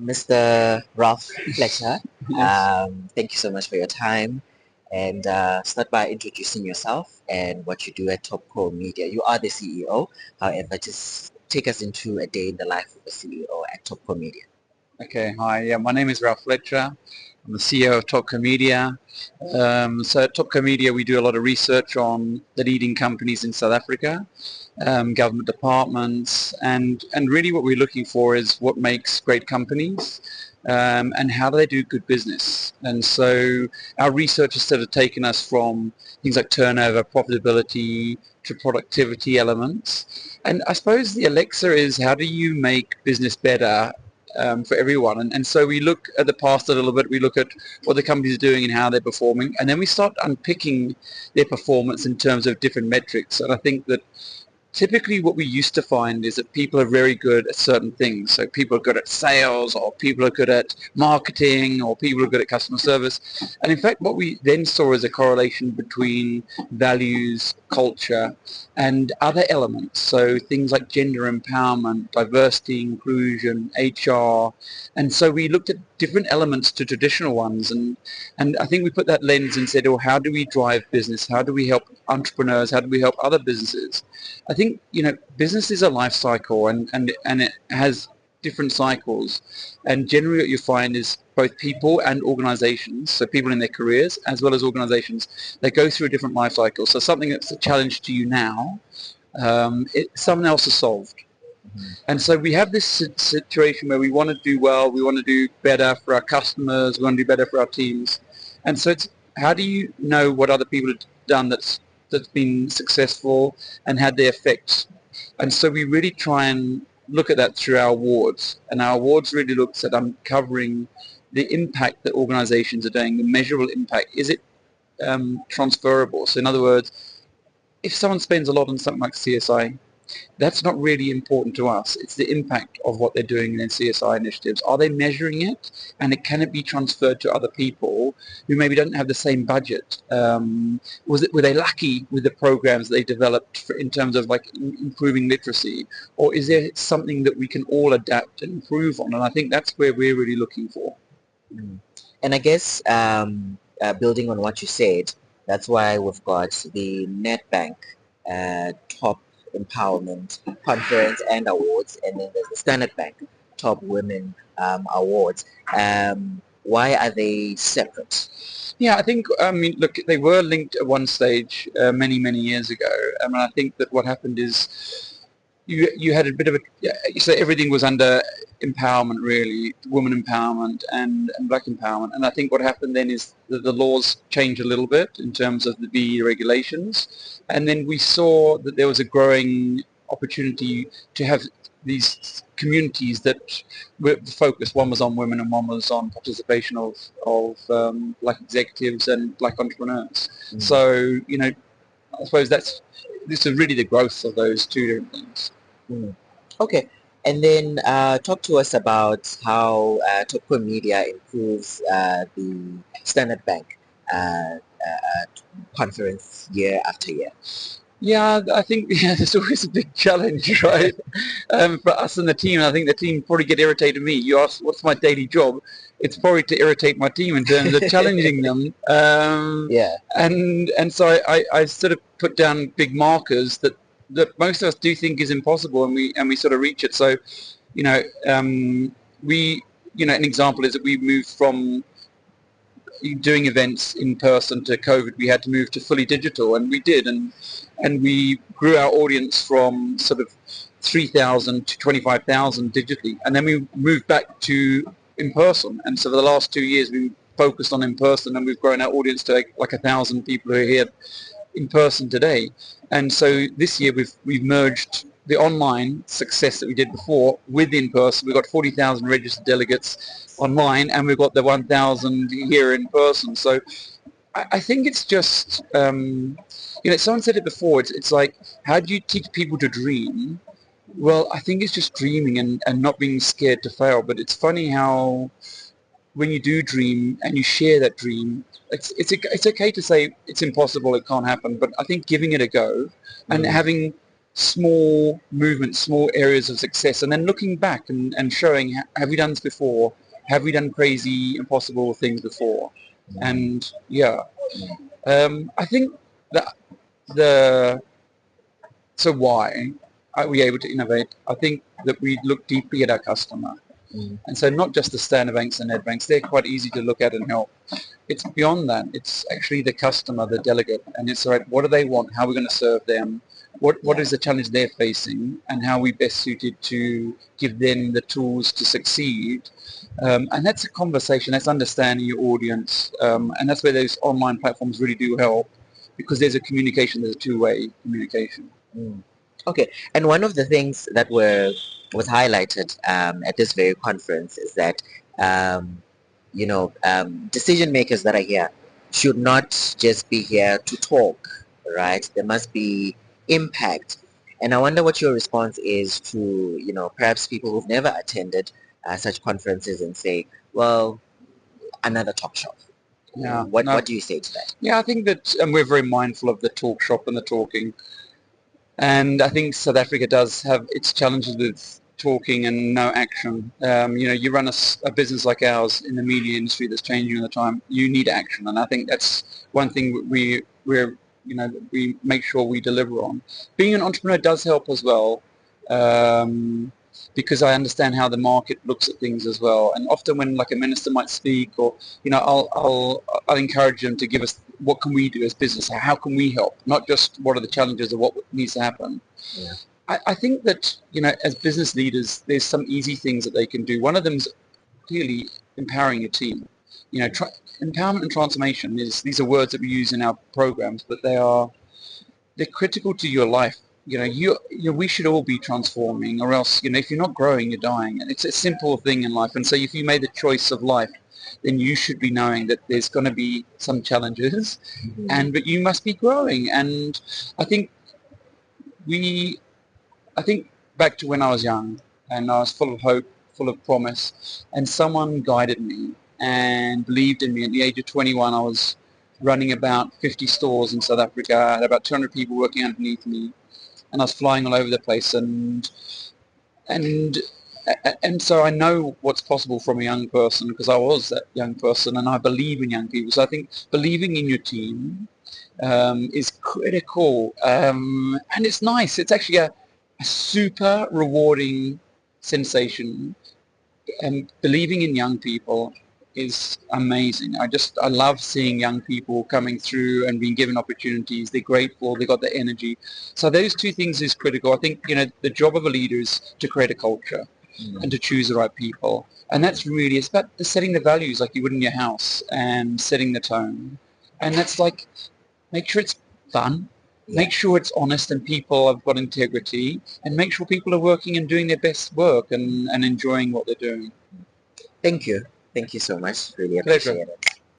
Mr. Ralph Fletcher. Yes. Thank you so much for your time. And start by introducing yourself and what you do at Topco Media. You are the CEO. However, just take us into a day in the life of a CEO at Topco Media. Okay. Hi. Yeah. My name is Ralph Fletcher. I'm the CEO of Topco Media. So at Topco Media, we do a lot of research on the leading companies in South Africa, government departments, and really what we're looking for is what makes great companies. And how do they do good business? And so our research has sort of taken us from things like turnover, profitability, to productivity elements. And I suppose the Alexa is how do you make business better for everyone. And so we look at the past a little bit, we look at what the companies are doing and how they're performing, and then we start unpicking their performance in terms of different metrics. And I think that typically what we used to find is that people are very good at certain things. So people are good at sales, or people are good at marketing, or people are good at customer service. And in fact, what we then saw is a correlation between values, culture, and other elements. So things like gender empowerment, diversity, inclusion, HR. And so we looked at different elements to traditional ones. And I think we put that lens and said, oh, how do we drive business? How do we help entrepreneurs? How do we help other businesses? I think, business is a life cycle and it has different cycles. And generally what you find is both people and organizations, so people in their careers as well as organizations, they go through a different life cycle. So something that's a challenge to you now, someone else has solved. Mhm. And so we have this situation where we want to do well, we want to do better for our customers, we want to do better for our teams. And so it's how do you know what other people have done that's been successful and had their effects? And so we really try and look at that through our awards. And our awards really looks at uncovering the impact that organizations are doing, the measurable impact. Is it transferable? So in other words, if someone spends a lot on something like CSI, that's not really important to us. It's the impact of what they're doing in their CSI initiatives. Are they measuring it? And can it be transferred to other people who maybe don't have the same budget? Were they lucky with the programs they developed in terms of like improving literacy? Or is there something that we can all adapt and improve on? And I think that's where we're really looking for. Mm. And I guess building on what you said, that's why we've got the NetBank Top Empowerment Conference and Awards, and then there's the Standard Bank Top Women Awards. Why are they separate? Yeah, I think, I mean, look, they were linked at one stage many, many years ago. And I think that what happened is you had a bit of a, yeah, so everything was under empowerment really, women empowerment and black empowerment. And I think what happened then is that the laws changed a little bit in terms of the BE regulations. And then we saw that there was a growing opportunity to have these communities that were focused. One was on women and one was on participation of black executives and black entrepreneurs. Mm. So, I suppose this is really the growth of those two different things. Mm. Okay. And then talk to us about how Topco Media improves the Standard Bank conference year after year. Yeah, I think there's always a big challenge, right? For us and the team. I think the team probably get irritated with me. You ask, what's my daily job? It's probably to irritate my team in terms of challenging them. Yeah. And so I sort of put down big markers that most of us do think is impossible, and we sort of reach it. So, you know, we, an example is that we moved from doing events in person to COVID. We had to move to fully digital, and we did, and we grew our audience from sort of 3,000 to 25,000 digitally, and then we moved back to in person. And so for the last 2 years, we focused on in person, and we've grown our audience to like 1,000 people who are here in person today. And so this year we've merged the online success that we did before with in person. We've got 40,000 registered delegates online, and we've got the 1,000 here in person. So I think it's just, someone said it before, it's like, how do you teach people to dream? Well, I think it's just dreaming and not being scared to fail. But it's funny how when you do dream and you share that dream, it's okay to say it's impossible, it can't happen. But I think giving it a go and Mm. having small movements, small areas of success, and then looking back and showing, have we done this before? Have we done crazy, impossible things before? And yeah, I think that the so why are we able to innovate? I think that we look deeply at our customer. And so not just the standard banks and net banks, they're quite easy to look at and help. It's beyond that. It's actually the customer, the delegate, and it's right, what do they want? How are we going to serve them? What is the challenge they're facing, and how are we best suited to give them the tools to succeed? And that's a conversation, that's understanding your audience, and that's where those online platforms really do help, because there's a communication, there's a two-way communication. Okay, and one of the things that was highlighted at this very conference is that decision makers that are here should not just be here to talk, right? There must be impact. And I wonder what your response is to, perhaps people who've never attended such conferences and say, well, another talk shop. Yeah, What do you say to that? Yeah, I think that we're very mindful of the talk shop and the talking. And I think South Africa does have its challenges with talking and no action. You run a business like ours in the media industry that's changing all the time. You need action, and I think that's one thing we make sure we deliver on. Being an entrepreneur does help as well, because I understand how the market looks at things as well. And often when like a minister might speak, or I'll encourage them to give us, what can we do as business? How can we help? Not just what are the challenges or what needs to happen. Yeah. I think that as business leaders, there's some easy things that they can do. One of them is clearly empowering your team. Empowerment and transformation these are words that we use in our programs, but they're critical to your life. We should all be transforming, or else, if you're not growing, you're dying. And it's a simple thing in life. And so if you made the choice of life, then you should be knowing that there's going to be some challenges, but you must be growing. And I think back to when I was young, and I was full of hope, full of promise, and someone guided me and believed in me. At the age of 21, I was running about 50 stores in South Africa. I had about 200 people working underneath me, and I was flying all over the place, and so I know what's possible from a young person, because I was that young person, and I believe in young people. So I think believing in your team is critical, and it's nice. It's actually a super rewarding sensation, and believing in young people is amazing. I love seeing young people coming through and being given opportunities. They're grateful, they got the energy. So those two things is critical. I think the job of a leader is to create a culture and to choose the right people, and that's really, it's about setting the values like you would in your house, and setting the tone. And that's like, make sure it's fun, make sure it's honest, and people have got integrity, and make sure people are working and doing their best work and enjoying what they're doing. Thank you so much, really Pleasure. appreciate it.